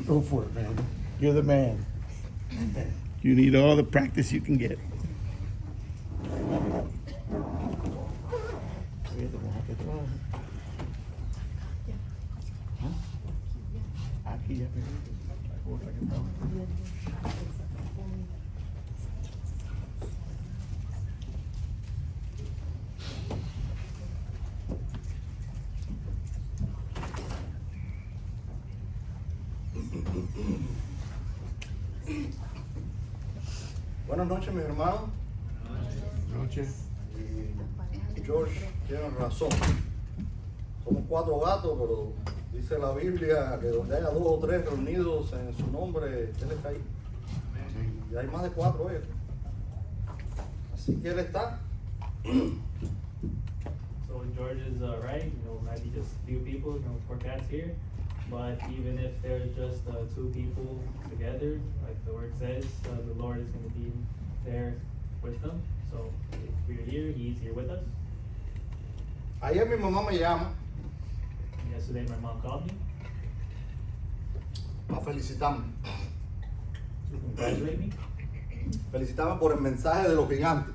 Go for it, man. You're the man. You need all the practice you can get. Aquí ya Buenas noches, mis hermanos. noche. Y George tiene razón. Somos 4 gatos, pero dice la Biblia que donde haya 2 o 3 reunidos en su nombre, Él está ahí. Y hay más de 4 hoy. Así que Él está. So George is right, might be just a few people, 4 cats here. But even if there's just 2 people together, like the word says, the Lord is going to be there with them. So if we're here, He's here with us. Ayer mi mamá me llama Yesterday my mom called me a felicitarme. to congratulate me Felicitarme por el mensaje de los gigantes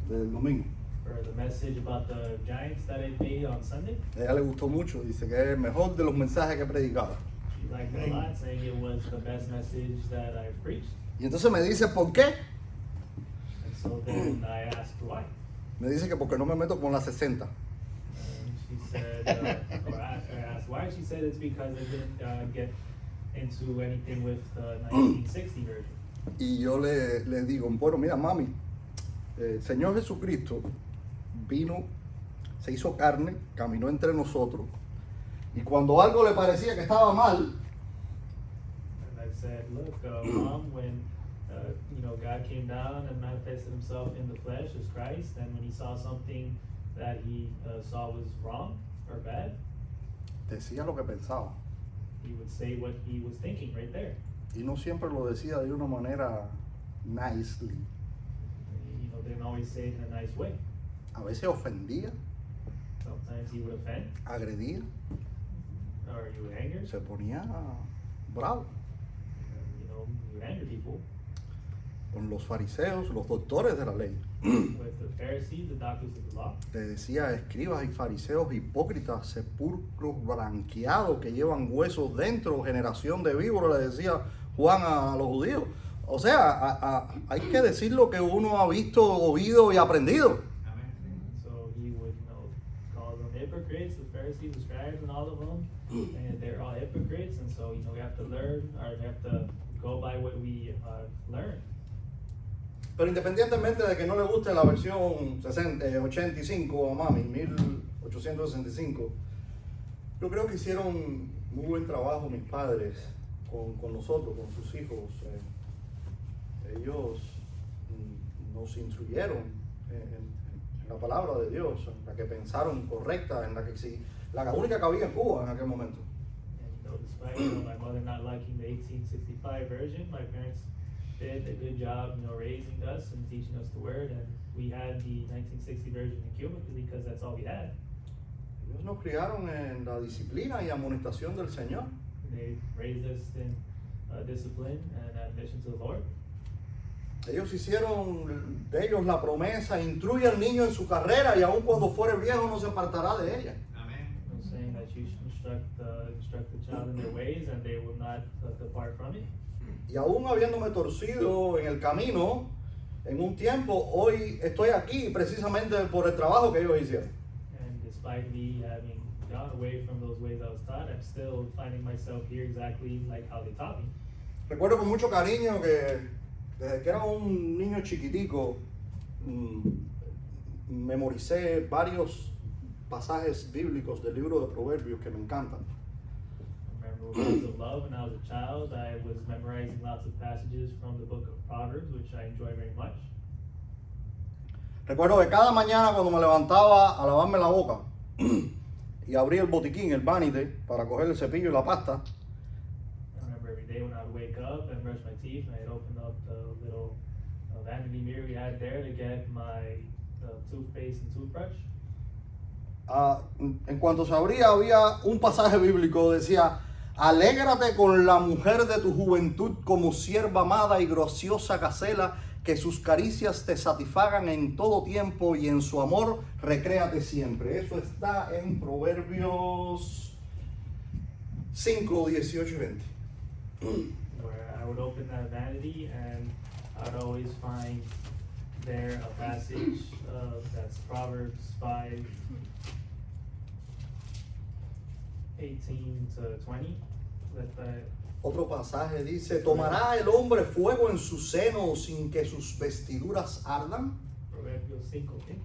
del domingo. for the message about the Giants that I made on Sunday. A ella le gustó mucho, dice que es el mejor de los mensajes que he predicado. She liked it a lot, saying it was the best message that I've preached. Y entonces me dice, ¿por qué? And so then I asked why. Me dice que porque no me meto con las 60. And she said, or I asked why. She said it's because I didn't get into anything with the 1960 version. Y yo le digo, bueno, mira, mami, el Señor Jesucristo vino, se hizo carne, caminó entre nosotros, y cuando algo le parecía que estaba mal, And I said, look, Mom, when God came down and manifested Himself in the flesh as Christ, and when He saw something that He saw was wrong or bad, decía lo que pensaba. He would say what He was thinking right there. Y no siempre lo decía de una manera nicely. Didn't always say it in a nice way. A veces ofendía, Sometimes He would offend, agredía, or He would anger. se ponía bravo He would anger people. con los fariseos, los doctores de la ley. With the Pharisees, the doctors of the law. Le decía, escribas y fariseos hipócritas, sepulcros blanqueados que llevan huesos dentro, generación de víboras, le decía Juan a los judíos. O sea, hay que decir lo que uno ha visto, oído y aprendido. So He would, call them hypocrites, the Pharisees, the scribes, and all of them, and they're all hypocrites. And so, we have to learn, or we have to go by what we learn. Pero independientemente de que no le guste la versión 85 a mami, 1865, yo creo que hicieron muy buen trabajo mis padres con nosotros, con sus hijos. Ellos nos instruyeron en la palabra de Dios, en la que pensaron correcta, en la única que había en Cuba en aquel momento. And despite my mother not liking the 1865 version, my parents did a good job, raising us and teaching us the word. And we had the 1960 version in Cuba because that's all we had. Ellos nos criaron en la disciplina y amonestación del Señor. They raised us in discipline and admission to the Lord. Ellos hicieron de ellos la promesa, instruye al niño en su carrera y aun cuando fuere viejo no se apartará de ella. Saying that you should instruct the child in their ways and they will not depart from it. Y aún habiéndome torcido en el camino, en un tiempo, hoy estoy aquí precisamente por el trabajo que ellos hicieron. And despite me having gone away from those ways I was taught, I'm still finding myself here exactly like how they taught me. Recuerdo con mucho cariño que desde que era un niño chiquitico, memoricé varios pasajes bíblicos del libro de Proverbios que me encantan. I remember when I was of love, when I was a child, I was memorizing lots of passages from the book of Proverbs, which I enjoy very much. Recuerdo que cada mañana cuando me levantaba a lavarme la boca y abría el botiquín, el vanity, para coger el cepillo y la pasta, I remember every day when I would wake up and brush my teeth, and I'd open up the little vanity mirror we had there to get my toothpaste and toothbrush. en cuanto se abría había un pasaje bíblico, decía, Alégrate con la mujer de tu juventud como sierva amada y graciosa Gacela, que sus caricias te satisfagan en todo tiempo y en su amor recréate siempre. Eso está en Proverbios 5, 18 y 20. Where I would open that vanity and I'd always find there a passage that's Proverbs 5, 18 to 20. Otro pasaje dice, ¿tomará el hombre fuego en su seno sin que sus vestiduras ardan? Proverbios 5, okay?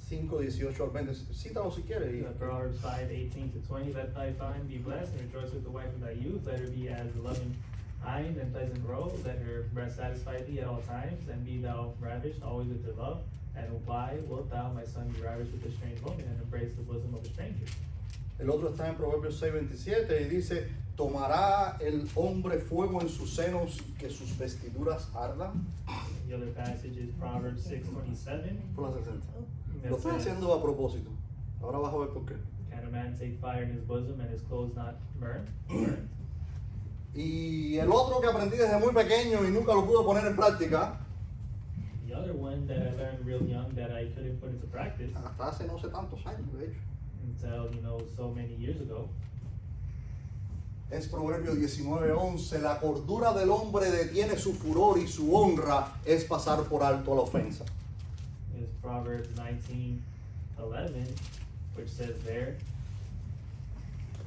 5, 18 al 20. Cítalo si quieres. Proverbs 5, 18 to 20. Let thy vine be blessed, and rejoice with the wife of thy youth. Let her be as a loving hind and pleasant roe. Let her breast satisfy thee at all times, and be thou ravished always with her love. And why wilt thou, my son, be ravished with a strange woman, and embrace the bosom of a stranger? El otro está en Proverbios 6, 27 y dice, ¿tomará el hombre fuego en sus senos y que sus vestiduras ardan? The other passage is Proverbs 6, 27. Por la 60. Lo That está says, haciendo a propósito. Ahora vas a ver por qué. can a man take fire in his bosom, and his clothes not burn? Y el otro que aprendí desde muy pequeño y nunca lo pude poner en práctica, The other one that I learned real young that I couldn't put into practice hasta hace no sé tantos años, de hecho, until, so many years ago, es Proverbio 19:11. La cordura del hombre detiene su furor y su honra es pasar por alto la ofensa. is Proverbs 19:11, which says there,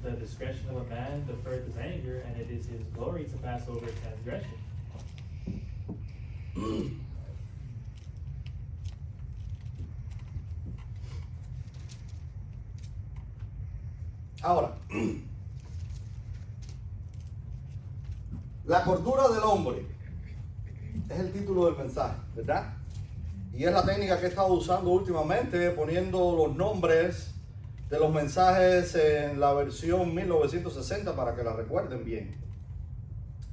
the discretion of a man deferreth his anger, and it is his glory to pass over transgression. Ahora, la cordura del hombre es el título del mensaje, ¿verdad? Y es la técnica que he estado usando últimamente, poniendo los nombres de los mensajes en la versión 1960 para que la recuerden bien.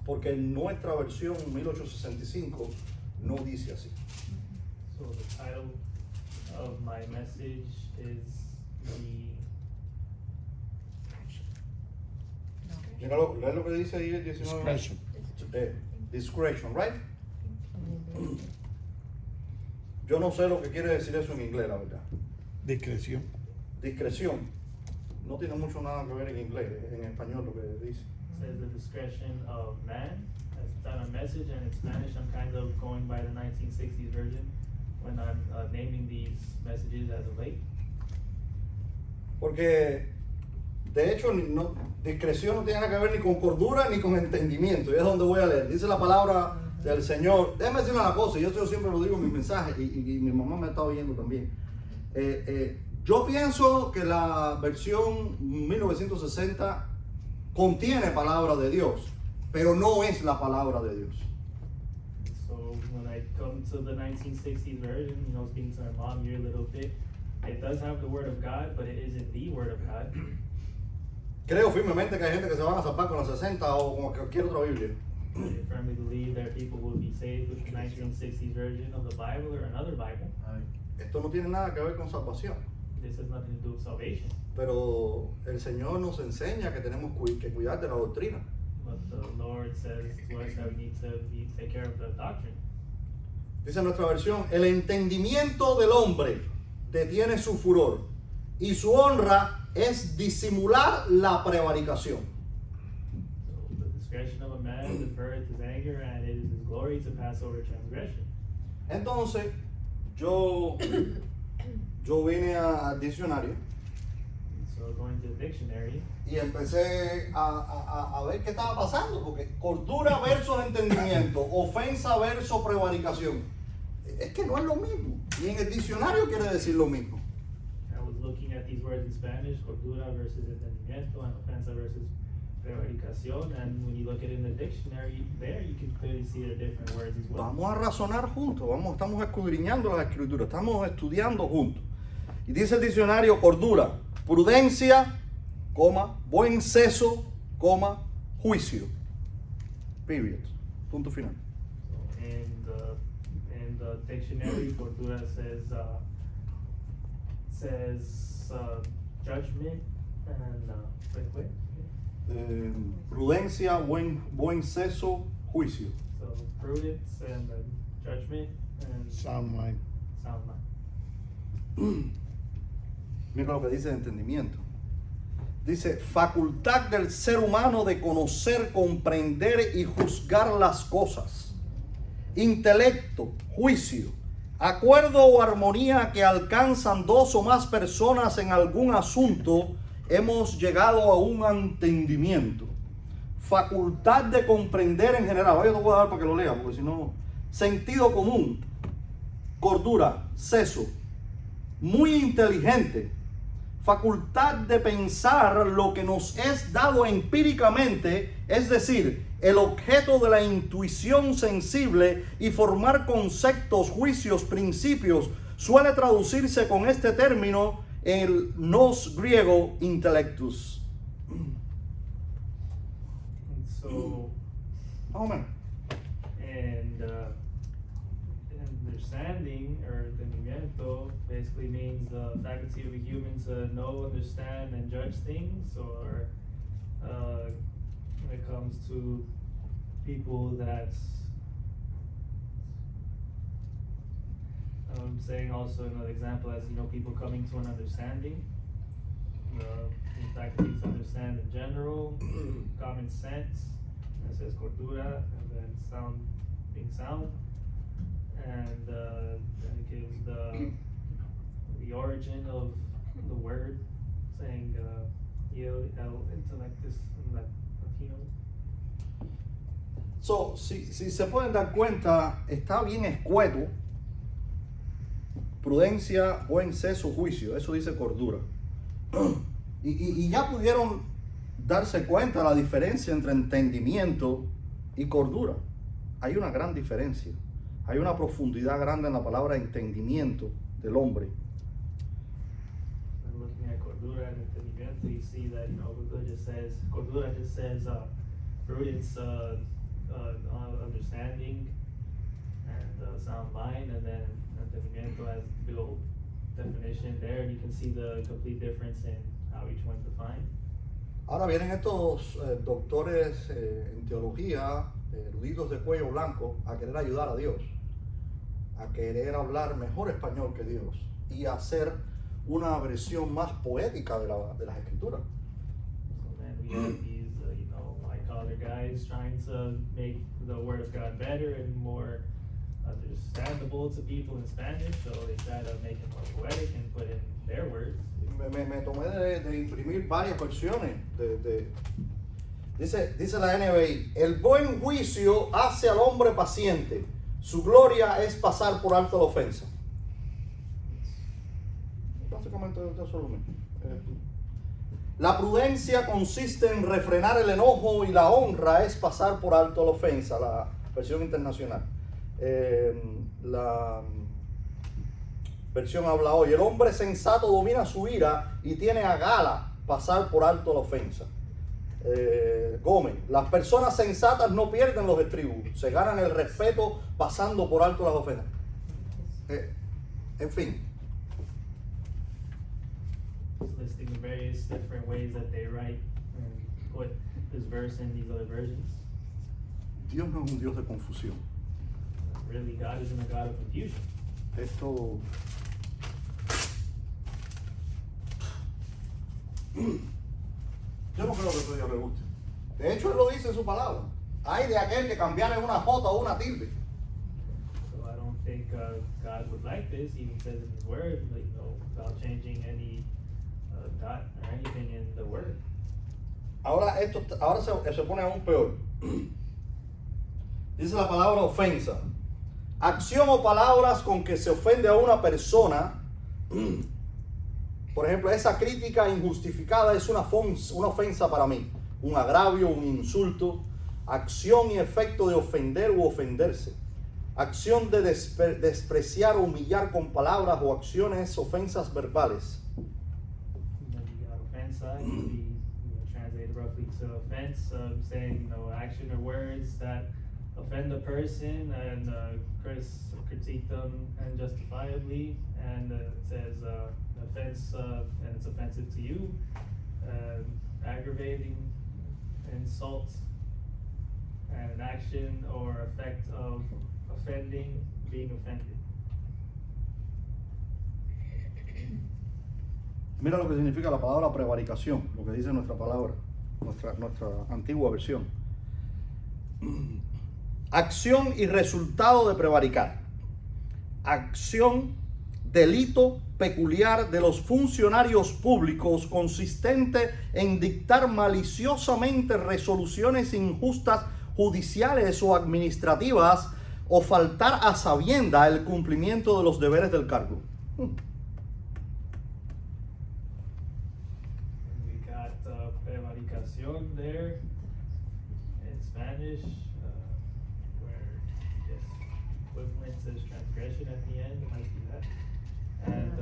Porque en nuestra versión 1865 no dice así. So the title of my message is Míralo, lee lo que dice ahí el 19. Discretion. Discretion, right? Yo no sé lo que quiere decir eso en inglés, la verdad. Discreción. Discreción. No tiene mucho nada que ver en inglés, es en español lo que dice. says the discretion of man. That's not a message, and in Spanish I'm kind of going by the 1960s version when I'm naming these messages as of late. Porque, de hecho, discreción no tiene nada que ver ni con cordura ni con entendimiento. Y es donde voy a leer. Dice la palabra del Señor. Déjame decirle una cosa, y esto yo siempre lo digo en mis mensajes, y mi mamá me está oyendo también. Yo pienso que la versión 1960 contiene palabra de Dios, pero no es la palabra de Dios. So when I come to the 1960s version, speaking to my mom here a little bit, it does have the word of God, but it isn't the word of God. Creo firmemente que hay gente que se van a zapar con la 60 o con cualquier otra Biblia. I firmly believe there are people who will be saved with the 1960s version of the Bible or another Bible. Esto no tiene nada que ver con salvación. This has nothing to do with salvation. Pero el Señor nos enseña que tenemos que cuidar de la doctrina. But the Lord says to us that we need to take care of the doctrine. Dice nuestra versión, el entendimiento del hombre detiene su furor y su honra es disimular la prevaricación. So the discretion of a man deferreth his anger, and it is his glory to pass over transgression. Entonces, yo vine al diccionario So going to the dictionary, y empecé a ver qué estaba pasando, porque cordura versus entendimiento, ofensa versus prevaricación. Es que no es lo mismo. Y en el diccionario quiere decir lo mismo. I was looking at these words in Spanish, cordura versus entendimiento, and ofensa versus prevaricación, and when you look at it in the dictionary there, you can clearly see the different words as well. Vamos a razonar juntos, estamos escudriñando las escrituras, estamos estudiando juntos. Y dice el diccionario cordura, prudencia, coma, buen seso, coma, juicio. Period. Punto final. So in the dictionary, cordura says judgment and wait. prudencia, buen seso, juicio. So prudence and judgment and Sound mind. sound mind. Mira lo que dice de entendimiento. Dice, facultad del ser humano de conocer, comprender y juzgar las cosas. Intelecto, juicio, acuerdo o armonía que alcanzan dos o más personas en algún asunto, hemos llegado a un entendimiento. Facultad de comprender en general. Yo te voy a dar para que lo lea, porque si no. Sentido común, cordura, seso, muy inteligente. Facultad de pensar lo que nos es dado empíricamente, es decir, el objeto de la intuición sensible, y formar conceptos, juicios, principios, suele traducirse con este término el nos griego intellectus. And so, Más o menos. and understanding or entendimiento basically means the faculty of a human to know, understand, and judge things, or when it comes to people that's saying also another example as, you know, people coming to an understanding, the faculty to understand in general, common sense, and it says cordura, and then sound, being sound, and then it gives the origin of the word, saying el intellectus in Latino. So, si se pueden dar cuenta, está bien escueto. Prudencia, buen seso, juicio. Eso dice cordura. Y ya pudieron darse cuenta la diferencia entre entendimiento y cordura. Hay una gran diferencia. Hay una profundidad grande en la palabra entendimiento del hombre. And looking at cordura and entendimiento, you see that, you know, Google just says, cordura just says prudence, understanding, and sound mind, and then entendimiento has below definition there, and you can see the complete difference in how each one's defined. Ahora vienen estos doctores en teología, eruditos de cuello blanco, a querer ayudar a Dios, a querer hablar mejor español que Dios y hacer una versión más poética de las escrituras. So then we have these, you know, white collar guys trying to make the word of God better and more understandable to people in Spanish, so they try to make it more poetic and put in their words. Me tomé de imprimir varias versiones. Dice la NBI, el buen juicio hace al hombre paciente, su gloria es pasar por alto la ofensa. Básicamente eso es lo mismo. La prudencia consiste en refrenar el enojo, y la honra es pasar por alto la ofensa, la versión internacional. La versión habla hoy, el hombre sensato domina su ira y tiene a gala pasar por alto la ofensa. Gómez, las personas sensatas no pierden los estribos, se ganan el respeto pasando por alto las ofensas. En fin. Listing the various different ways that they write and put this verse in these other versions. Dios no es un Dios de confusión. Really, God isn't a God of confusion. Esto yo no creo que a Dios le guste. De hecho, Él lo dice en su palabra. Hay de aquel que cambiare una jota o una tilde. So I don't think God would like this. He even says in His Word, like, you know, about changing any dot or anything in the Word. Ahora se pone aún peor. Dice la palabra ofensa. Acción o palabras con que se ofende a una persona. Por ejemplo, esa crítica injustificada es una ofensa para mí. Un agravio, un insulto. Acción y efecto de ofender u ofenderse. Acción de despreciar o humillar con palabras o acciones, ofensas verbales. And then you got offensa, it can be, you know, translated roughly to offense, saying, you know, action or words that offend a person and critique them unjustifiably, and it says offense, and it's offensive to you, aggravating insult and an action or effect of offending, being offended. Mira lo que significa la palabra prevaricación, lo que dice nuestra palabra, nuestra antigua versión. Acción y resultado de prevaricar. Acción, delito peculiar de los funcionarios públicos consistente en dictar maliciosamente resoluciones injustas judiciales o administrativas o faltar a sabienda el cumplimiento de los deberes del cargo. We got prevaricación there in Spanish, where yes, equivalent says transgression at the end, it might be that. And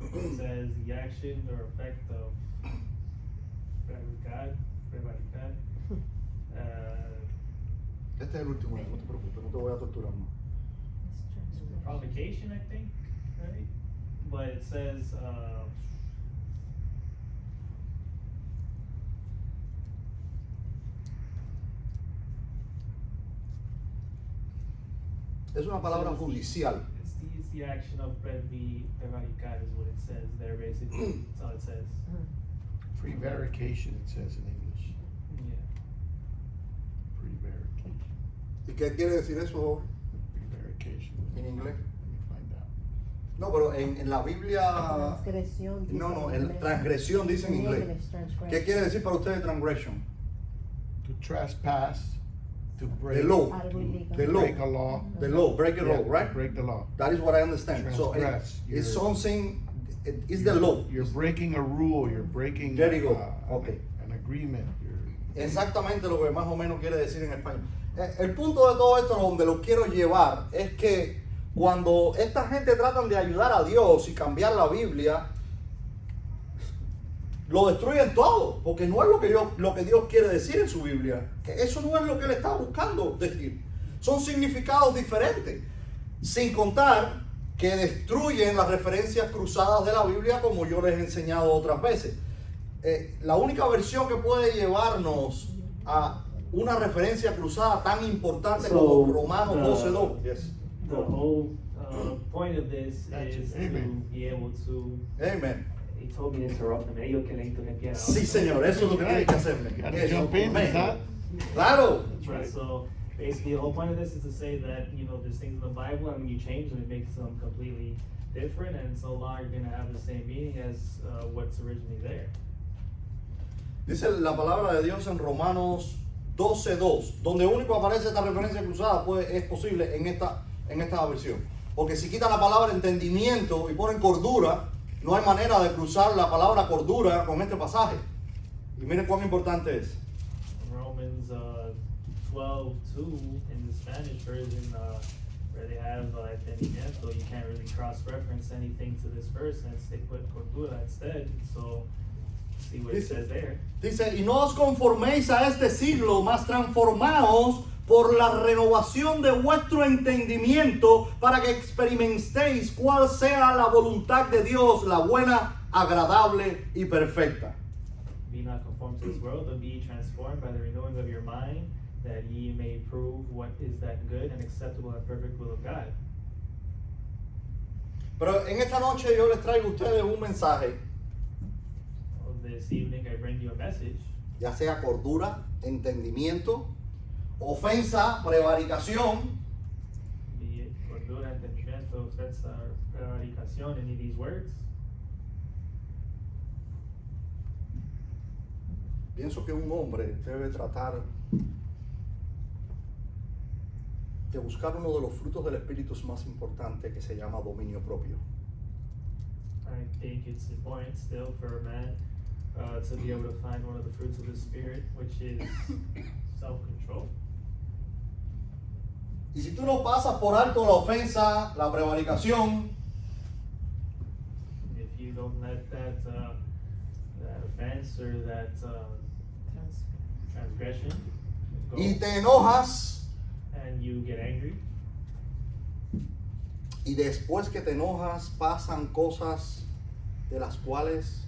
it says the action or effect of prevaricar. Este es el último, no te preocupes, no te voy a torturar más. Provocation, I think, right? But it says, Es una palabra judicial. it's the action of prevaricar is what it says there, basically. That's all it says. Prevarication, it says in English. Yeah. Prevarication. ¿Y qué quiere decir eso Prevarication. en inglés? Let me find out. No, pero en la Biblia... Transgresión. dice No, en en inglés. transgresión dice en inglés. transgression. ¿Qué quiere decir para ustedes transgression? To trespass, to break. The law. Algo To ilegal. The law. break a law. The law, break a Yeah, law, right? Break the law. That is what I understand. So Transgress. it's You're- something, it's the law. You're breaking a rule, you're breaking There you go. an- Okay. an agreement. You're- Exactamente lo que más o menos quiere decir en español. El punto de todo esto, donde lo quiero llevar, es que cuando esta gente tratan de ayudar a Dios y cambiar la Biblia, lo destruyen todo, porque no es lo que Dios quiere decir en su Biblia. Que eso no es lo que él está buscando decir. Son significados diferentes. Sin contar que destruyen las referencias cruzadas de la Biblia, como yo les he enseñado otras veces. La única versión que puede llevarnos a una referencia cruzada tan importante como Romanos 12:2. Yes. The whole point of this Gotcha. is Amen. to be able to. Amen. He told me to interrupt him. Ellos que le interrumpieran. Sí, señor, eso es lo que tiene que hacerme. Gotta Eso, jump in, amén. huh? Claro. right. So basically, the whole point of this is to say that there's things in the Bible, and when you change them, it makes them completely different, and it's no longer going to have the same meaning as what's originally there. Dice la palabra de Dios en Romanos 12:2, donde único aparece esta referencia cruzada es posible en esta versión. Porque si quitan la palabra entendimiento y ponen cordura, no hay manera de cruzar la palabra cordura con este pasaje. Y miren cuán importante es. Romans 12:2 in the Spanish version, where they have entendimiento, you can't really cross-reference anything to this verse, and they put cordura instead. So see what it says there. Dice, y no os conforméis a este siglo, mas transformaos por la renovación de vuestro entendimiento, para que experimentéis cuál sea la voluntad de Dios, la buena, agradable y perfecta. Be not conformed to this world, but be transformed by the renewing of your mind, that ye may prove what is that good and acceptable and perfect will of God. Pero en esta noche yo les traigo a ustedes un mensaje, Well, this evening I bring you a message, ya sea cordura, entendimiento, ofensa, prevaricación, be it cordura, entendimiento, ofensa, or prevaricación, any of these words. pienso que un hombre debe tratar de buscar uno de los frutos del Espíritu más importantes, que se llama dominio propio. I think it's important still for a man to be able to find one of the fruits of the Spirit, which is self-control. Y si tú no pasas por alto la ofensa, la prevaricación, If you don't let that offense or that transgression go, y te enojas, and you get angry, y después que te enojas pasan cosas de las cuales,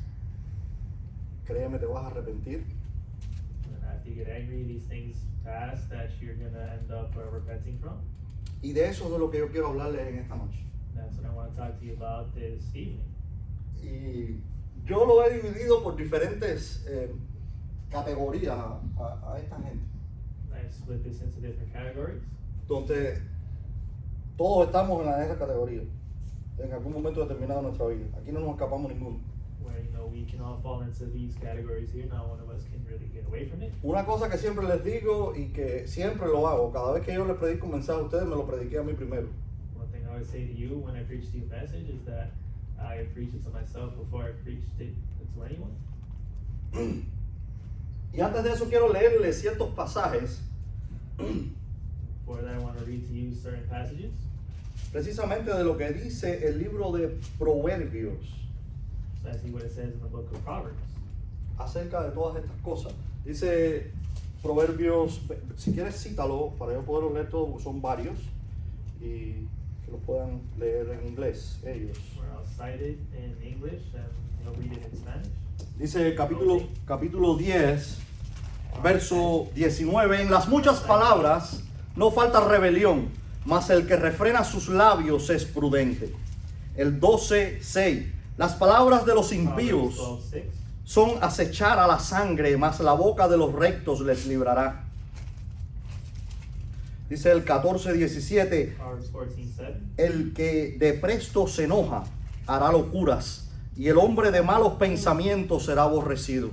créeme, te vas a arrepentir. and after you get angry, these things pass that you're gonna end up repenting from. Y de eso es de lo que yo quiero hablarles en esta noche. That's what I want to talk to you about this evening. Y yo lo he dividido por diferentes categorías a esta gente, I split this into different categories. donde todos estamos en esa categoría en algún momento determinado de nuestra vida. Aquí no nos escapamos ninguno. Where we can all fall into these categories here. Not one of us can really get away from it. Una cosa que siempre les digo y que siempre lo hago, cada vez que yo les predico un mensaje a ustedes, me lo prediqué a mí primero. One thing I always say to you when I preach to you a message is that I preach it to myself before I preached it to anyone. Y antes de eso quiero leerles ciertos pasajes Before that, I want to read to you certain passages. precisamente de lo que dice el libro de Proverbios So I see what it says in the book of Proverbs. acerca de todas estas cosas. Dice Proverbios, si quieres cítalo para yo poderlo leer todos, porque son varios y que lo puedan leer en inglés ellos. Where I'll cite it in English and you'll read it in Spanish. Dice capítulo 10, verso 19, en las muchas palabras no falta rebelión, mas el que refrena sus labios es prudente. El 12:6, las palabras de los impíos Proverbs 12:6. son acechar a la sangre, mas la boca de los rectos les librará. Dice el 14:17, Proverbs 14:7. el que de presto se enoja hará locuras, y el hombre de malos pensamientos será aborrecido.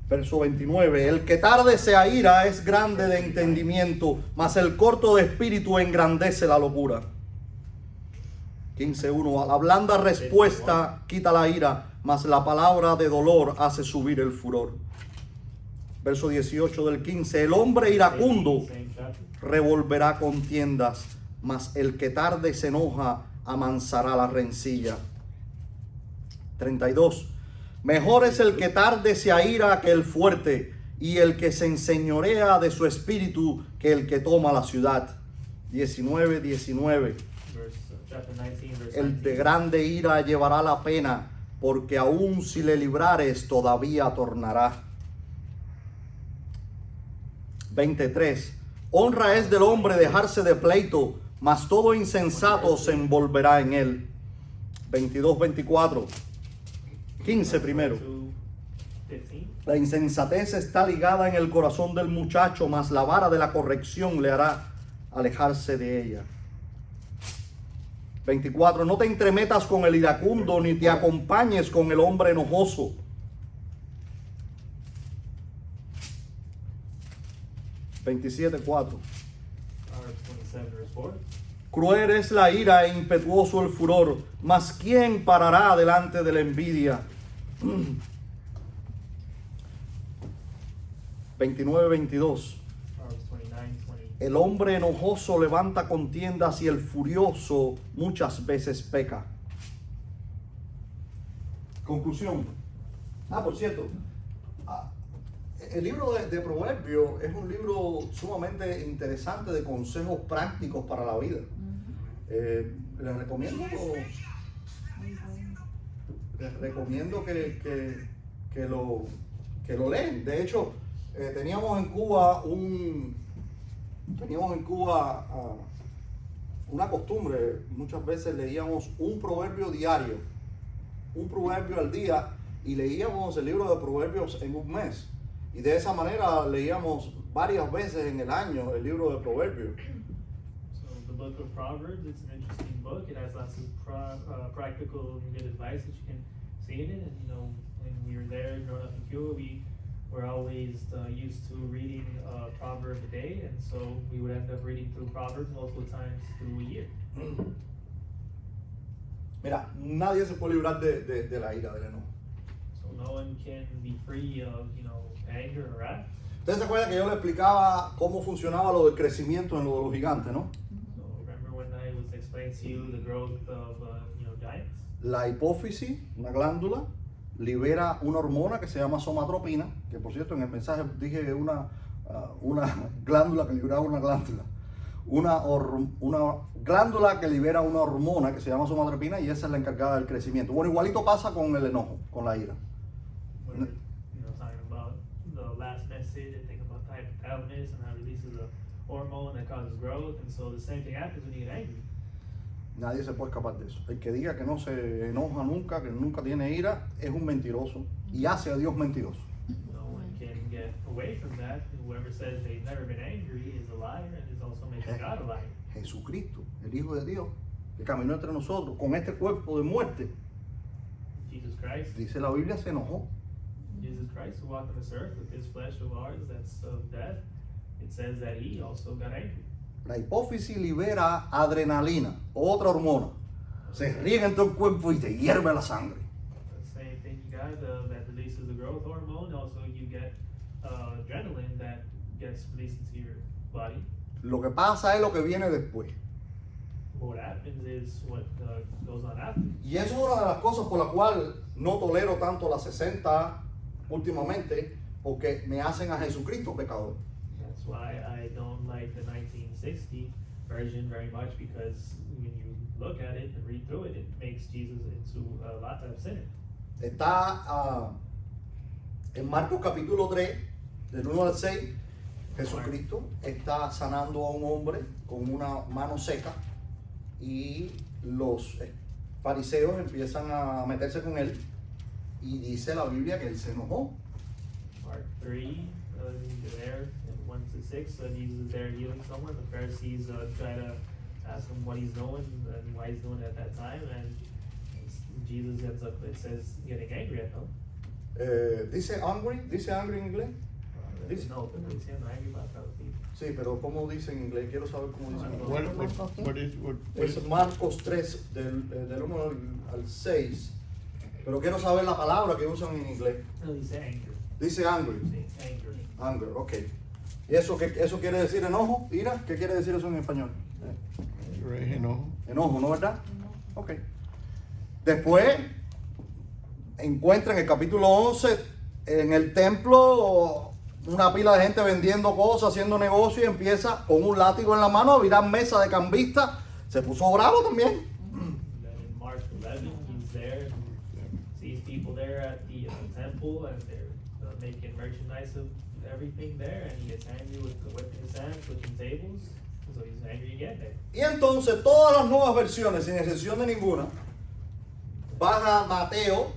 Verso 29, el que tarde se aira es grande de entendimiento, mas el corto de espíritu engrandece la locura. 15:1, la blanda respuesta quita la ira, mas la palabra de dolor hace subir el furor. Verso 18 del 15, el hombre iracundo Same chapter. revolverá contiendas, mas el que tarde se enoja amansará la rencilla. 32. Mejor es el que tarde se aira que el fuerte, y el que se enseñorea de su espíritu que el que toma la ciudad. 19:19. Chapter 19, verse El de 19. grande ira llevará la pena, porque aun si le librares todavía tornará. 23. Honra es del hombre dejarse de pleito, mas todo insensato se envolverá en él. 22-24. 15 primero. 15. La insensatez está ligada en el corazón del muchacho, mas la vara de la corrección le hará alejarse de ella. 24. No te entremetas con el iracundo, ni te acompañes con el hombre enojoso. 27:4. Proverbs 27, verse 4. Cruel es la ira e impetuoso el furor, mas ¿quién parará delante de la envidia? 29:22. Proverbs 29:20. El hombre enojoso levanta contiendas y el furioso muchas veces peca. Conclusión. Por cierto, el libro de Proverbios es un libro sumamente interesante de consejos prácticos para la vida. Les recomiendo que lo leen. De hecho, teníamos en Cuba una costumbre. Muchas veces leíamos un proverbio diario, un proverbio al día, y leíamos el libro de Proverbios en un mes. Y de esa manera leíamos varias veces en el año el libro de Proverbios. So the book of Proverbs, it's an interesting book. It has lots of practical and good advice that you can see in it. And when we were there growing up in Cuba, we were always used to reading a proverb a day, and so we would end up reading through Proverbs multiple times through a year. Mira, nadie se puede librar de la ira, del enojo. So no one can be free of anger or wrath. Ustedes se acuerdan que yo le explicaba cómo funcionaba lo del crecimiento en lo de los gigantes, ¿no? So remember when I was explaining to you the growth of giants? La hipófisis, una glándula, libera una hormona que se llama somatropina, que por cierto en el mensaje dije una glándula que liberaba una glándula. una glándula que libera una hormona que se llama somatropina y esa es la encargada del crecimiento. Bueno, igualito pasa con el enojo, con la ira. We're, talking about the last message, I think about the hypothalamus and how it releases a hormone that causes growth, and so the same thing happens when you get angry. Nadie se puede escapar de eso. El que diga que no se enoja nunca, que nunca tiene ira, es un mentiroso y hace a Dios mentiroso. No one can get away from that. Whoever says they've never been angry is a liar and is also making God a liar. Jesucristo, el Hijo de Dios, que caminó entre nosotros con este cuerpo de muerte, Jesus Christ, dice la Biblia, se enojó. Jesus Christ who walked on this earth with his flesh of ours that's of death, it says that he also got angry. La hipófisis libera adrenalina, otra hormona. Se riega en todo el cuerpo y te hierve la sangre. The same thing you got that releases the growth hormone. Also, you get adrenaline that gets released into your body. Lo que pasa es lo que viene después. What happens is what goes on after. Y eso es una de las cosas por la cual no tolero tanto las 60 últimamente, porque me hacen a Jesucristo pecador. That's why I don't like the 1960 version very much, because when you look at it and read through it, it makes Jesus into a lot of sinner. Está en Marcos capítulo 3, del 1 al 6, Jesucristo está sanando a un hombre con una mano seca y los fariseos empiezan a meterse con él y dice la Biblia que él se enojó. Mark 3, there in 1 to 6, Jesus is there healing someone. The Pharisees try to ask him what he's doing and why he's doing it at that time, and Jesus ends up, it says, getting angry at them. Dice angry en inglés. Dice. No, pero diciendo angry about other people. Sí, pero ¿cómo dice en inglés? Quiero saber cómo dice en inglés. What Es Marcos 3, del 1 al 6. Pero quiero saber la palabra que usan en inglés. No, dice anger. Dice angry. Sí, angry. Anger, ok. ¿Y eso quiere decir enojo? ¿Ira? ¿Qué quiere decir eso en español? enojo. Enojo, ¿no verdad? Ok. Después encuentra en el capítulo 11 en el templo una pila de gente vendiendo cosas, haciendo negocio y empieza con un látigo en la mano a virar mesa de cambista. Se puso bravo también. Then in Mark 11, he's there and sees people there at the temple, and they're making merchandise of everything there, and he gets angry with the whip in his hand, flipping tables, so he's angry again there. Y entonces todas las nuevas versiones, sin excepción de ninguna, baja Mateo,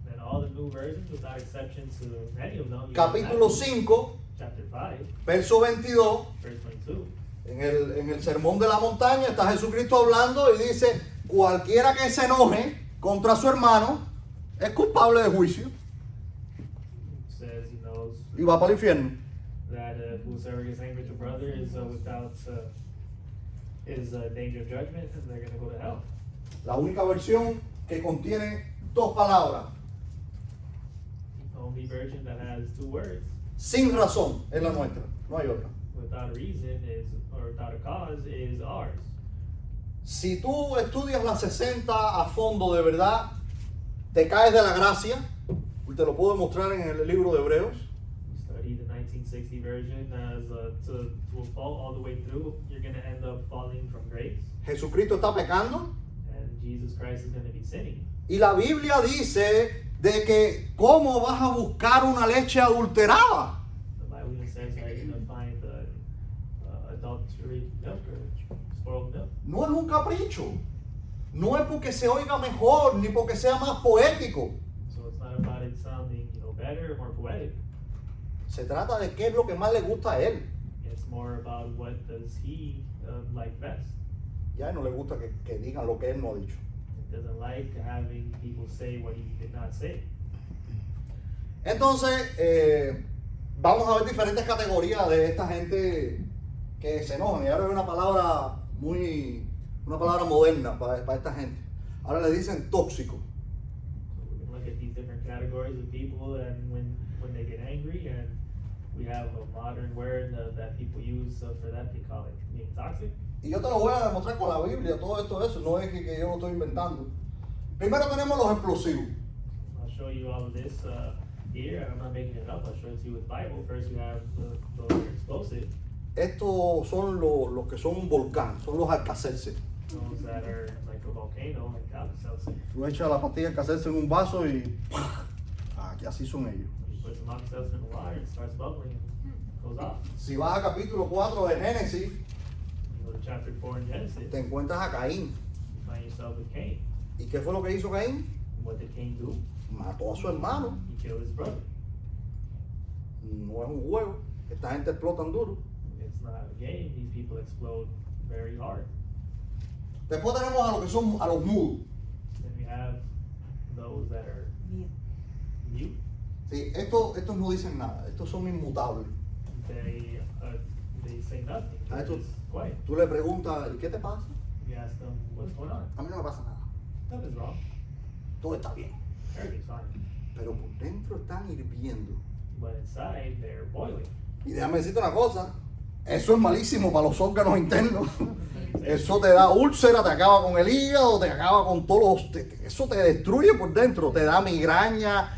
Then all the new versions, without exception to many of them, you capítulo have Matthew, 5, chapter 5, verso 22. verse 22. En el sermón de la montaña está Jesucristo hablando y dice, cualquiera que se enoje contra su hermano es culpable de juicio It says, y va para el infierno. that whosoever gets angry with a brother is without danger of judgment, and they're going to go to hell. La única versión que contiene dos palabras, The only version that has two words, sin razón, es la nuestra, no hay otra. without a reason is, or without a cause, is ours. Si tú estudias la 60 a fondo de verdad, te caes de la gracia, te lo puedo demostrar en el libro de Hebreos. You study the 1960 version as to fall all the way through, you're going to end up falling from grace, Jesucristo está pecando and Jesus Christ is going to be sinning. y la Biblia dice de que cómo vas a buscar una leche adulterada. The Bible even says that you're going to find adulterated milk or spoiled milk. No es un capricho, no es porque se oiga mejor ni porque sea más poético. So it's not about it sounding, better or more poetic. Se trata de qué es lo que más le gusta a él. It's more about what does he like best. Ya no le gusta que digan lo que él no ha dicho. He doesn't like having people say what he did not say. Entonces, vamos a ver diferentes categorías de esta gente que se enojan. Y ahora hay una palabra moderna para esta gente. Ahora le dicen tóxico. So we can look at these different categories of people, and when they get angry, and we have a modern word that people use for that. They call it being toxic. Y yo te lo voy a demostrar con la Biblia, todo esto eso, no es que yo lo estoy inventando. Primero tenemos los explosivos. I'll show you all of this here. I'm not making it up. I'll show it to you with Bible. First, we have the explosive. estos son los que son un volcán, son los alcacelces. Those that are like a volcano, like Alka-Seltzer. Tú echas la pastilla alcacelce en un vaso y que así son ellos. You put some Alka-Seltzer in the water, it starts bubbling and goes off. Si vas a capítulo 4 de Génesis, You go to chapter 4 in Genesis, te encuentras a Caín. you find yourself with Cain. ¿Y qué fue lo que hizo Caín? What did Cain do? Mató a su hermano. He killed his brother. No es un juego. Esta gente explotan duro. It's not a game, these people explode very hard. Después tenemos a los que son a los mudos. Then we have those that are Mute. mute. Sí, estos no dicen nada. Estos son inmutables. They say nothing. Ah, They're esto- just quiet. Tú le preguntas, ¿y qué te pasa? You ask them, what's going on? A mí no me pasa nada. Nothing's wrong. Todo está bien. Everything's fine. Pero por dentro están hirviendo. But inside, they're boiling. Y déjame decirte una cosa. Eso es malísimo para los órganos internos. Eso te da úlcera, te acaba con el hígado, te acaba con todos los... Eso te destruye por dentro, te da migraña.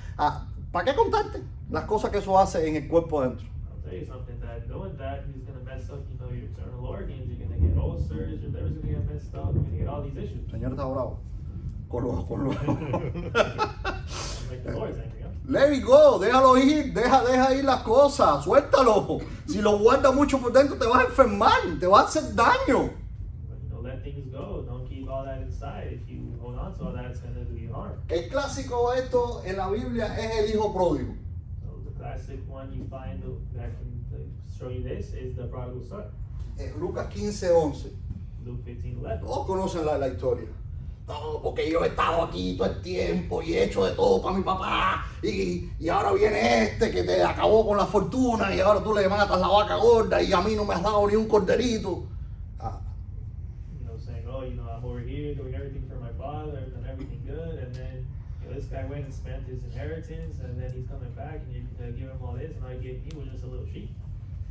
¿Para qué contarte las cosas que eso hace en el cuerpo adentro? I'll tell you something, that doing that is going to mess up, your internal organs. You're going to get ulcers, your liver's going to get messed up, you're going to get all these issues. El Señor está bravo. Con los... Like the Lord's angry, huh? Let it go, déjalo ir, deja ir las cosas, suéltalo. Si lo guardas mucho por dentro te vas a enfermar, te vas a hacer daño. But, let things go. Don't keep all that inside. If you hold on to all that, it's going to do you harm. El clásico de esto en la Biblia es el hijo pródigo. So the classic one you find that can show you this is the prodigal son. Lucas 15:11. Luke 15:11. Todos conocen la historia. No, porque yo he estado aquí todo el tiempo y he hecho de todo para mi papá. Y ahora viene este que te acabó con la fortuna y ahora tú le matas la vaca gorda y a mí no me has dado ni un corderito. Saying, oh, I'm over here doing everything for my father, I've done everything good, and then this guy went and spent his inheritance, and then he's coming back, and you give him all this, and all you gave me was just a little sheep.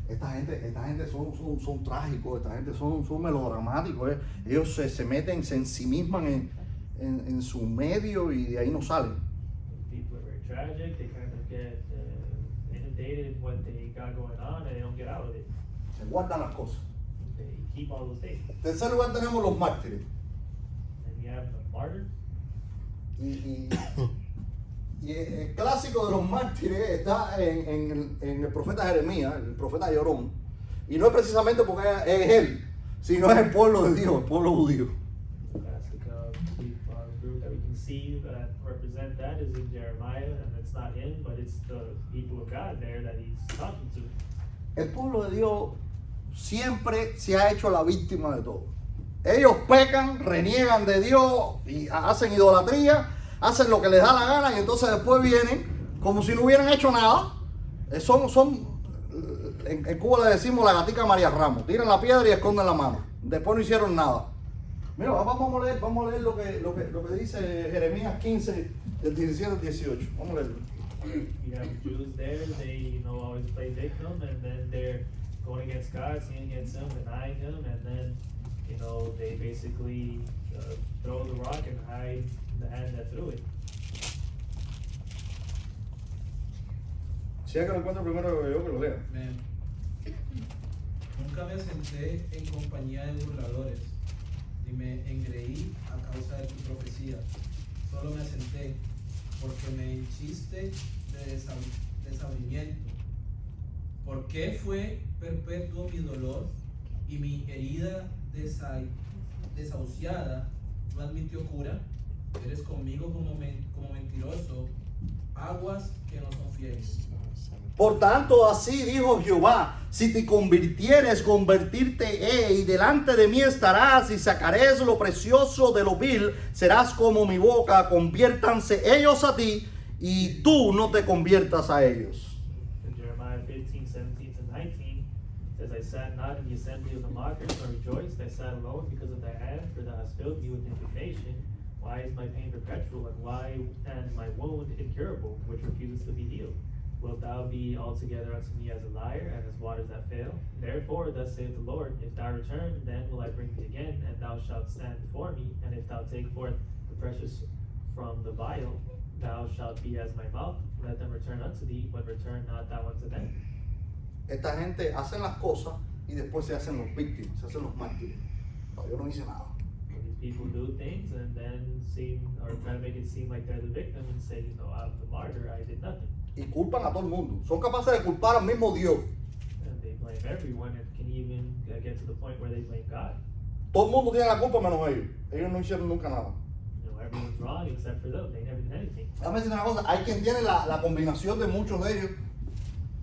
Esta gente son trágicos, esta gente son melodramáticos. Ellos se meten, se ensimisman en su medio y de ahí no salen. People are very tragic, they kind of get inundated in what they got going on, and they don't get out of it. Se guardan las cosas. They keep all those things. En tercer lugar tenemos los mártires. And you have the martyrs. Y el clásico de los mártires está en el profeta Jeremías, el profeta Llorón. Y no es precisamente porque es él, sino es el pueblo de Dios, el pueblo judío. The classic group that we can see that represent that is in Jeremiah, and it's not him, but it's the people of God there that he's talking to. El pueblo de Dios siempre se ha hecho la víctima de todo. Ellos pecan, reniegan de Dios y hacen idolatría, hacen lo que les da la gana y entonces después vienen como si no hubieran hecho nada. En Cuba le decimos la gatica María Ramos. Tiran la piedra y esconden la mano. Después no hicieron nada. Mira, vamos a leer lo que dice Jeremías 15, del 17 al 18. Vamos a leerlo. You have Jews there, they always play victim, and then they're going against God, sinning against him, denying him, and then they basically throw the rock and hide the hand that threw it. Si hay que lo encuentro primero yo que lo lea. Amén. Nunca me senté en compañía de burladores, ni me engreí a causa de tu profecía. Solo me senté, porque me hinchiste de desabrimiento. ¿Por qué fue perpetuo mi dolor y mi herida desahuciada no admitió cura? Eres conmigo como mentiroso, aguas que no son fieles. Por tanto, así dijo Jehová: si te convirtieres, convertirte he, y delante de mí estarás, y sacaréis lo precioso de lo vil, serás como mi boca, conviértanse ellos a ti, y tú no te conviertas a ellos. In Jeremiah 15, 17 to 19, it says, I sat not in the assembly of the mockers, nor rejoiced, I sat alone because of thy hand, for thou hast filled me with indignation. Why is my pain perpetual, and my wound incurable, which refuses to be healed? Wilt thou be altogether unto me as a liar, and as waters that fail? Therefore, thus saith the Lord, if thou return, then will I bring thee again, and thou shalt stand before me. And if thou take forth the precious from the vial, thou shalt be as my mouth. Let them return unto thee, but return not thou unto them. Esta gente hacen las cosas y después se hacen los víctimas, se hacen los mártires. No, yo no hice nada. These people do things and then try to make it seem like they're the victim and say, you know, I'm the martyr, I did nothing. Y culpan a todo el mundo. Son capaces de culpar al mismo Dios. And they blame everyone and can even get to the point where they blame God. Todo el mundo tiene la culpa menos ellos. Ellos no hicieron nunca nada. You know, everyone's wrong except for them. They never did anything. Déjame decir una cosa, hay quien tiene la combinación de muchos de ellos.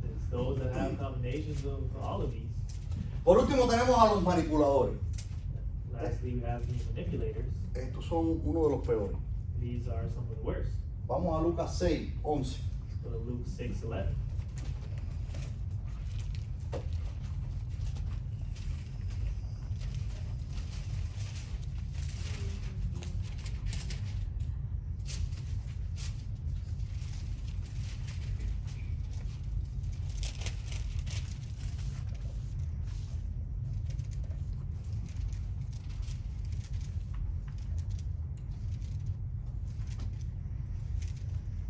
It's those that have combinations of all of these. Por último tenemos a los manipuladores. Lastly, we have the manipulators. Estos son uno de los peores. These are some of the worst. Vamos a Lucas 6, 11. Go to Luke 6:11.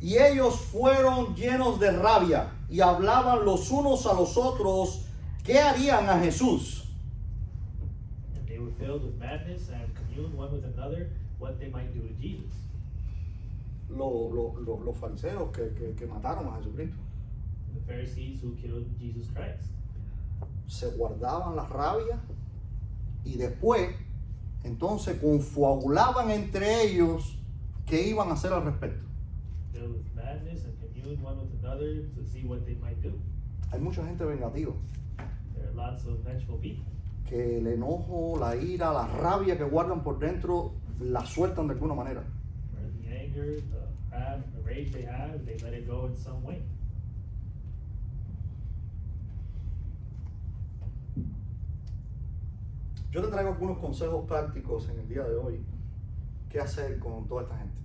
Y ellos fueron llenos de rabia y hablaban los unos a los otros qué harían a Jesús. And they were filled with madness and communed one with another what they might do to Jesus. Los fariseos que mataron a Jesucristo. The Pharisees who killed Jesus Christ. Se guardaban la rabia y después entonces confabulaban entre ellos qué iban a hacer al respecto. Filled with madness and communed one with another to see what they might do. Hay mucha gente vengativa There are lots of vengeful people. que el enojo, la ira, la rabia que guardan por dentro la sueltan de alguna manera. Where the anger, the wrath, the rage they have, they let it go in some way. Yo te traigo algunos consejos prácticos en el día de hoy. ¿Qué hacer con toda esta gente?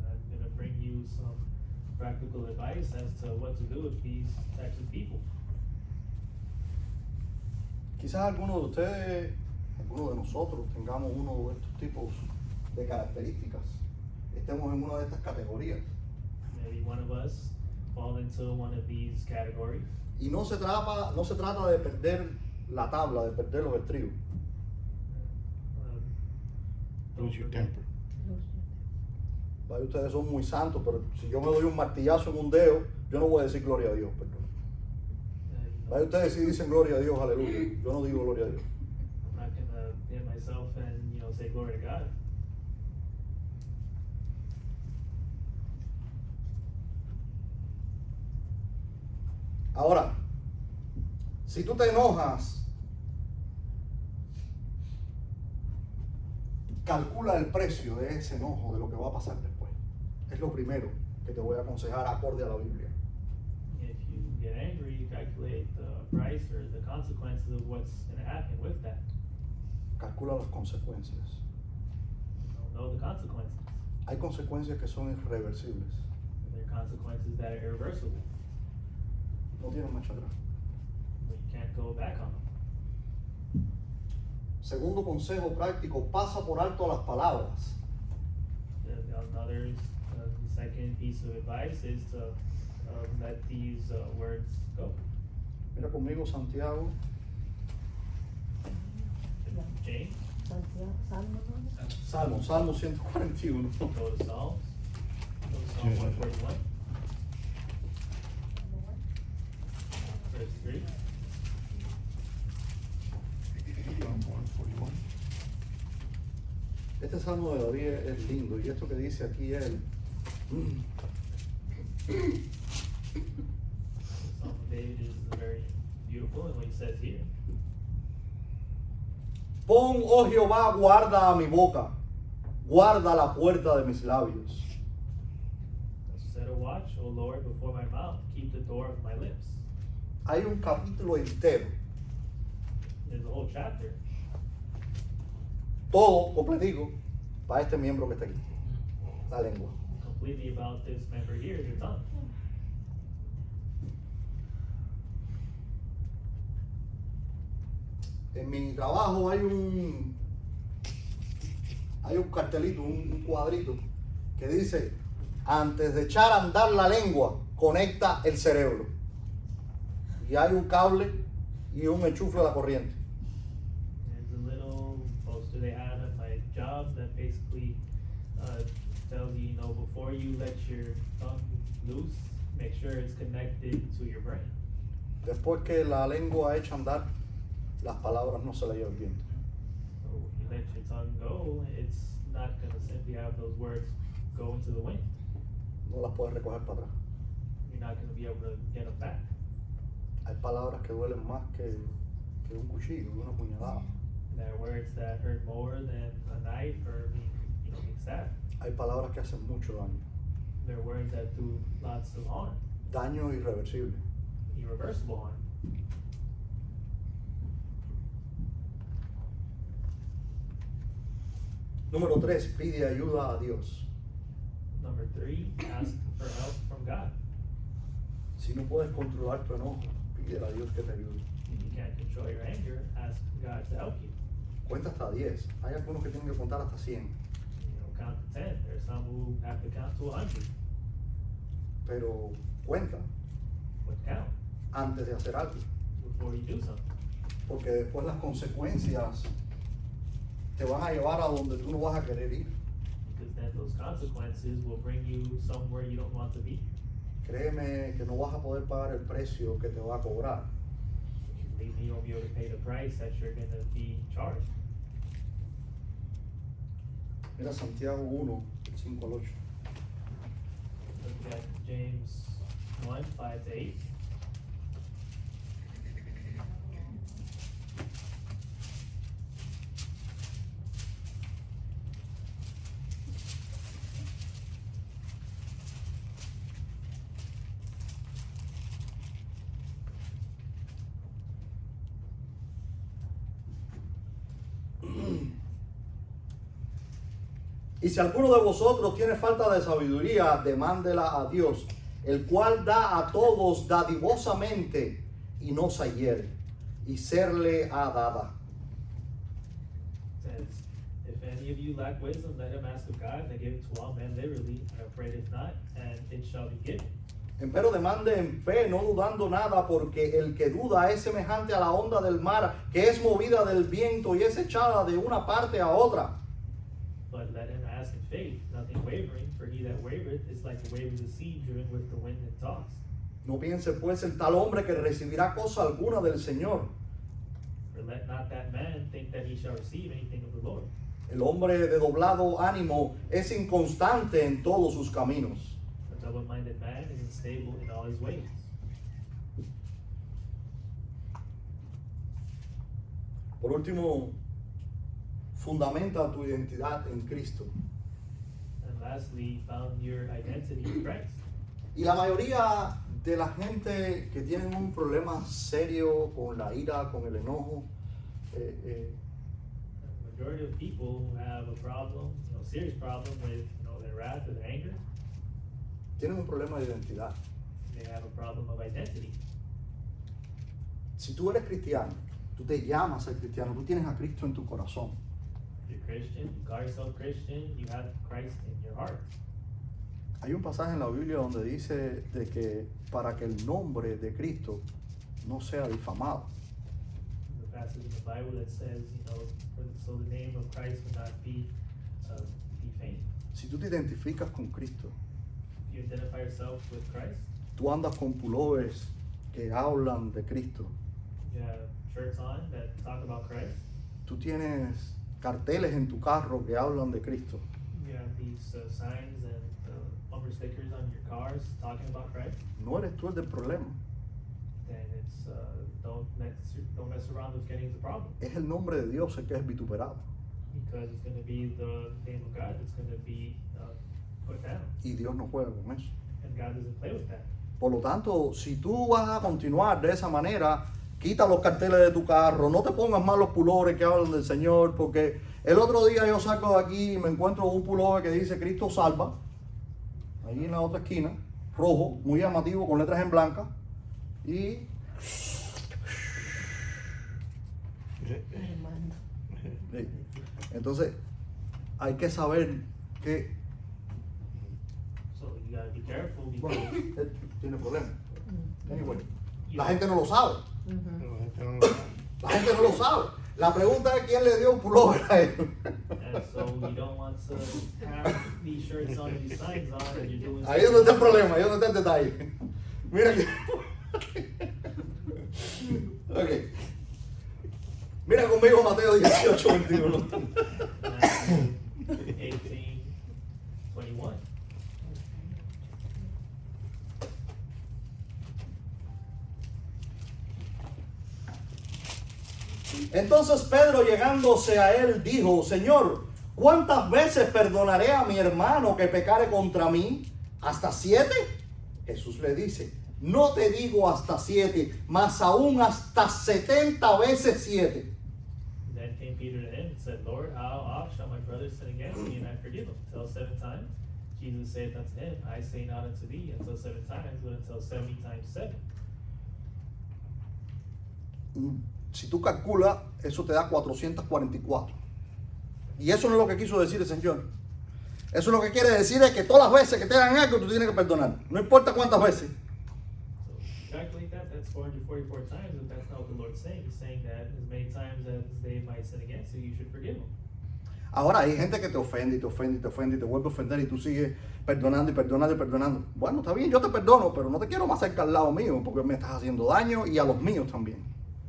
I'm going to bring you some practical advice as to what to do with these types of people. Quizás algunos de ustedes, algunos de nosotros tengamos uno de estos tipos de características. Estemos en una de estas categorías. Maybe one of us fall into one of these categories. Y no se trata de perder la tabla, de perder los estribos. Lose your temper. Vaya, ustedes son muy santos, pero si yo me doy un martillazo en un dedo, yo no voy a decir gloria a Dios, perdón. Vaya, ustedes sí dicen gloria a Dios, aleluya. Yo no digo gloria a Dios. I'm not going to hit myself and, say glory to God. Ahora, si tú te enojas, calcula el precio de ese enojo, de lo que va a pasar después. Es lo primero que te voy a aconsejar acorde a la Biblia. If you get angry, you calculate the price or the consequences of what's going to happen with that. Calcula las consecuencias. You don't know the consequences. Hay consecuencias que son irreversibles. There are consequences that are irreversible. No tienen marcha atrás. You can't go back on them. Segundo consejo práctico, pasa por alto las palabras. The second piece of advice is to let these words go. Mira conmigo Santiago, James, Salmo 141. go to Psalms. Go to Psalm 141. Verse 3. Psalm 141. Este salmo de David es lindo y esto que dice aquí él. The Psalm of David is very beautiful in what he says here. Pon, oh Jehová, guarda a mi boca, guarda la puerta de mis labios. Set a watch, O Lord, before my mouth, keep the door of my lips. Hay un capítulo entero, There's a whole chapter, todo completico, para este miembro que está aquí, la lengua. completely about this member here, your tongue. En mi trabajo hay un cartelito, un cuadrito que dice, antes de echar a andar la lengua, conecta el cerebro. Y hay un cable y un enchufe a la corriente. There's a little poster they have at my job that basically tells you, before you let your tongue loose, make sure it's connected to your brain. Después que la lengua echa a andar, las palabras no se la lleva el viento. So when you let your tongue go, it's not going to simply have those words go into the wind. No las puedes recoger para atrás. You're not going to be able to get them back. Hay palabras que duelen más que un cuchillo, que una puñalada. There are words that hurt more than a knife or being stabbed. Hay palabras que hacen mucho daño. There are words that do lots of harm, Daño irreversible. irreversible harm. Número 3, pide ayuda a Dios. Number 3, ask for help from God. Si no puedes controlar tu enojo, pídele a Dios que te ayude. If you can't control your anger, ask God to help you. Cuenta hasta 10. Hay algunos que tienen que contar hasta 100. Count to 10. There's some who have to count to 100. Pero cuenta But count antes de hacer algo. before you do something. Porque después las consecuencias te van a llevar a donde tú no vas a querer ir. Because then those consequences will bring you somewhere you don't want to be. Créeme que no vas a poder pagar el precio que te va a cobrar. Believe me, you won't be able to pay the price that you're going to be charged. Mira Santiago 1, 5 al 8. Look at James 1, 5 to 8. Y si alguno de vosotros tiene falta de sabiduría, demándela a Dios, el cual da a todos dadivosamente y no se hiere, y serle ha dada. Says, if any of you lack wisdom, let him ask of God, and they give it to all men liberally, and afraid if not, and it shall be given. Empero demande en fe, no dudando nada, porque el que duda es semejante a la onda del mar, que es movida del viento y es echada de una parte a otra. But let him ask in faith, nothing wavering, for he that wavereth is like the wave of the sea driven with the wind and tossed. No piense pues el tal hombre que recibirá cosa alguna del Señor. For let not that man think that he shall receive anything of the Lord. El hombre de doblado ánimo es inconstante en todos sus caminos. A double-minded man is unstable in all his ways. Por último, fundamenta tu identidad en Cristo. And lastly, found your identity in Christ. Y la mayoría de la gente que tienen un problema serio con la ira, con el enojo, The majority of people who have a problem, serious problem with, their wrath or their anger, tienen un problema de identidad. they have a problem of identity. Si tú eres cristiano, tú te llamas a ser cristiano, tú tienes a Cristo en tu corazón. If you're Christian, you call yourself Christian, you have Christ in your heart. Hay un pasaje en la Biblia donde dice de que para que el nombre de Cristo no sea difamado. The passage in the Bible that says, so the name of Christ would not be defamed. Si tú te identificas con Cristo, If you identify yourself with Christ, tú andas con pullovers que hablan de Cristo, you have shirts on that talk about Christ, tú tienes carteles en tu carro que hablan de Cristo, you have these signs and bumper stickers on your cars talking about Christ, no eres tú el del problema, then it's don't mess around with getting the problem, es el nombre de Dios el que es vituperado. because it's going to be the name of God that's going to be put down, Y Dios no juega con eso. and God doesn't play with that. Por lo tanto, si tú vas a continuar de esa manera, quita los carteles de tu carro, no te pongas más los pullovers que hablan del Señor, porque el otro día yo salgo de aquí y me encuentro un pullover que dice Cristo salva, ahí en la otra esquina, rojo, muy llamativo, con letras en blanca, y Hermano. sí. Entonces hay que saber que, So you got to be careful bueno, because él tiene problemas. Anyway, you la gente no lo sabe. Pero la gente no lo sabe. La gente no lo sabe. La pregunta es quién le dio un pullover a él. And so we don't want to have these shirts on and these signs on and you're doing Ahí es donde está el problema, ahí es donde está el detalle. Mira que. Ok. Mira conmigo Mateo 18, 21. 18, 21. Entonces Pedro, llegándose a él, dijo: Señor, ¿cuántas veces perdonaré a mi hermano que pecare contra mí? ¿Hasta 7? Jesús le dice: no te digo hasta 7, mas aún hasta 70 veces 7. Then came Peter to him and said, Lord, how oft shall my brother sin against me and I forgive him? Till 7 times? Jesus saith unto him, I say not unto thee until 7 times, but until 70 times 7. Si tú calculas, eso te da 444. Y eso no es lo que quiso decir el Señor. Eso lo que quiere decir es que todas las veces que te hagan algo, tú tienes que perdonar. No importa cuántas veces. So calculate that, that's 444 times, but that's not what the Lord's saying. He's saying that as many times as they might sin against you, you should forgive them. Ahora hay gente que te ofende y te ofende y te ofende y te vuelve a ofender y tú sigues perdonando y perdonando y perdonando. Bueno, está bien, yo te perdono, pero no te quiero más cerca al lado mío porque me estás haciendo daño y a los míos también.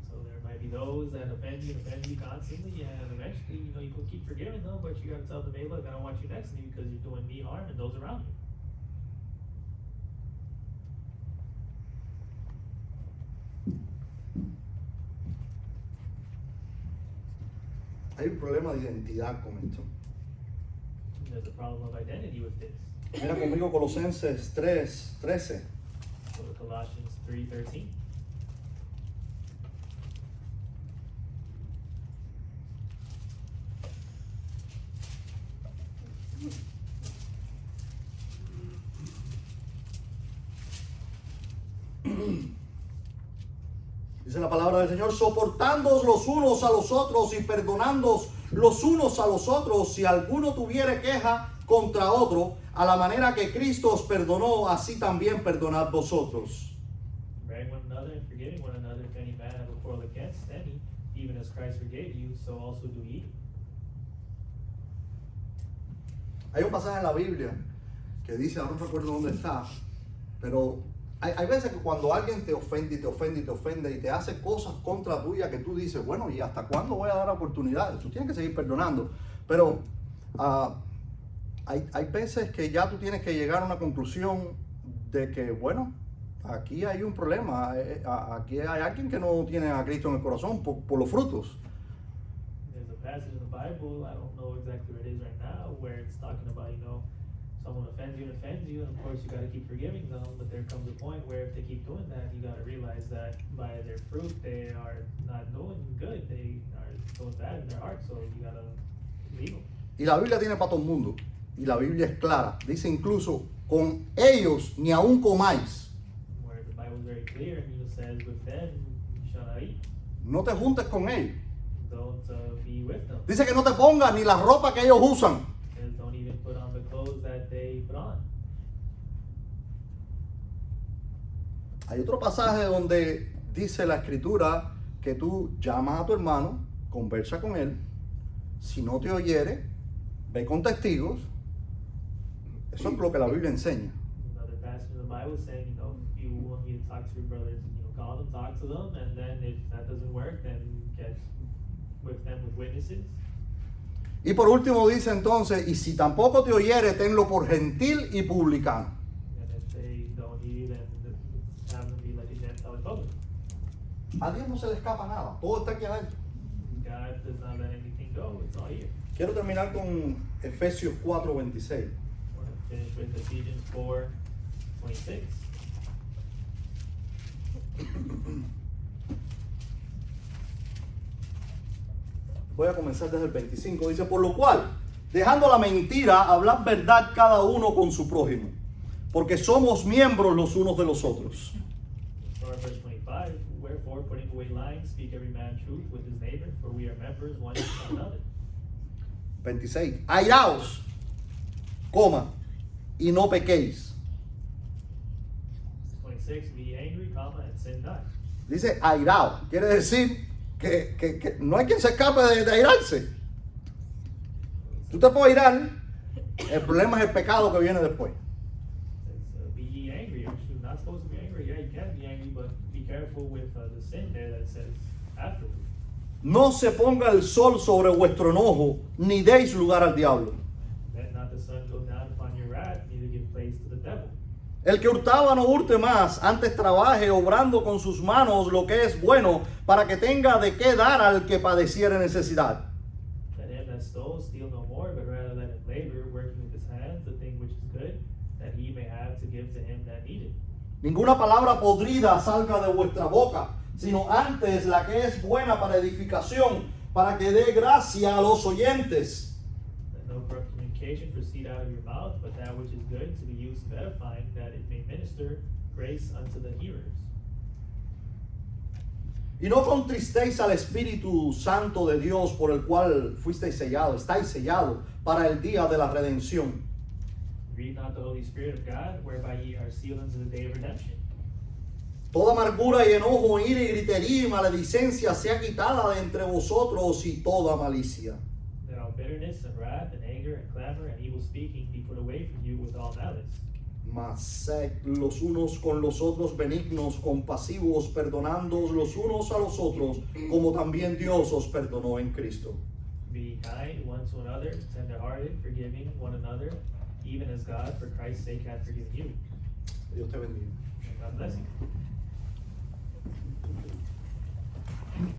So there might be those that offend you constantly, and eventually, you know, you can keep forgiving them, but you gotta tell them, hey, look, I don't want you next to me because you're doing me harm and those around you. Hay un problema de identidad con esto. There's a problem of identity with this. Mira conmigo Colosenses 3:13. Go to Colossians 3:13. Dice la palabra del Señor: soportándoos los unos a los otros y perdonándoos los unos a los otros si alguno tuviere queja contra otro, a la manera que Cristo os perdonó, así también perdonad vosotros. Bearing one another and forgiving one another, if any man have a quarrel against any, even as Christ forgave you, so also do ye. Hay un pasaje en la Biblia que dice, ahora no recuerdo dónde está, pero hay veces que cuando alguien te ofende y te ofende y te ofende y te hace cosas contra tuya que tú dices, bueno, ¿y hasta cuándo voy a dar oportunidades? Tú tienes que seguir perdonando. Pero hay veces que ya tú tienes que llegar a una conclusión de que, bueno, aquí hay un problema. Aquí hay alguien que no tiene a Cristo en el corazón por los frutos. There's a passage in the Bible, I don't know exactly where it is right now, where it's talking about, you know, someone offends you, and of course you got to keep forgiving them, but there comes a point where if they keep doing that, you got to realize that by their fruit they are not doing good, they are doing bad in their heart, so you got to leave them. Y la Biblia tiene para todo el mundo. Y la Biblia es clara. Dice incluso, con ellos ni aun comáis. Where the Bible is very clear, and it says, with them you shall not eat. No te juntes con ellos. Don't be with them. Dice que no te pongas ni la ropa que ellos usan. Says don't even put on the clothes that they put on. Hay otro pasaje donde dice la escritura que tú llamas a tu hermano, conversa con él. Si no te oyere, ve con testigos. Eso es lo que la Biblia enseña. Another passage in the Bible saying, you know, if you want me to talk to your brothers, you know, call them, talk to them, and then if that doesn't work, then get with them with witnesses. Y por último dice entonces, y si tampoco te oyere, tenlo por gentil y publicano. And if they don't hear you, then have them be like a Gentile in public. A Dios no se le escapa nada, todo está aquí adentro. God does not let anything go, it's all here. Quiero terminar con Efesios 4:26. We're going to finish with Ephesians 4:26. Voy a comenzar desde el 25. Dice, por lo cual, dejando la mentira, hablad verdad cada uno con su prójimo, porque somos miembros los unos de los otros. Start verse 25. Wherefore, putting away lying, speak every man truth with his neighbor, for we are members one of another. 26. Airaos, coma, y no pequéis. 26. Be angry, and sin not. Dice airado. Quiere decir que no hay quien se escape de airarse. Tú te puedes airar. El problema es el pecado que viene después. Be ye angry. You're not supposed to be angry. Yeah, you can be angry, but be careful with the sin there that says afterwards. No se ponga el sol sobre vuestro enojo, ni deis lugar al diablo. Let not the sun go down upon your wrath, neither give place to the devil. El que hurtaba no hurte más, antes trabaje obrando con sus manos lo que es bueno, para que tenga de qué dar al que padeciere necesidad. Let him that stole steal no more, but rather let him labor, working with his hands the thing which is good, that he may have to give to him that needeth. Ninguna palabra podrida salga de vuestra boca, sino antes la que es buena para edificación, para que dé gracia a los oyentes. Let no corrupt communication proceed out of your mouth, but that which is good to be used of edifying, that it may minister grace unto the hearers. Y no contristéis al Espíritu Santo de Dios, por el cual fuisteis sellados, estáis sellados para el día de la redención. Grieve not the Holy Spirit of God, whereby ye are sealed unto the day of redemption. Toda amargura y enojo, ira y gritería y maledicencia sea quitada de entre vosotros, y toda malicia. That all bitterness and wrath and anger and clamor and evil speaking be put away from you with all malice. Mas sed los unos con los otros benignos, compasivos, perdonándoos los unos a los otros, como también Dios os perdonó en Cristo. Be kind one to another, tender-hearted, forgiving one another, even as God, for Christ's sake, hath forgiven you. Dios te bendiga. And God bless you.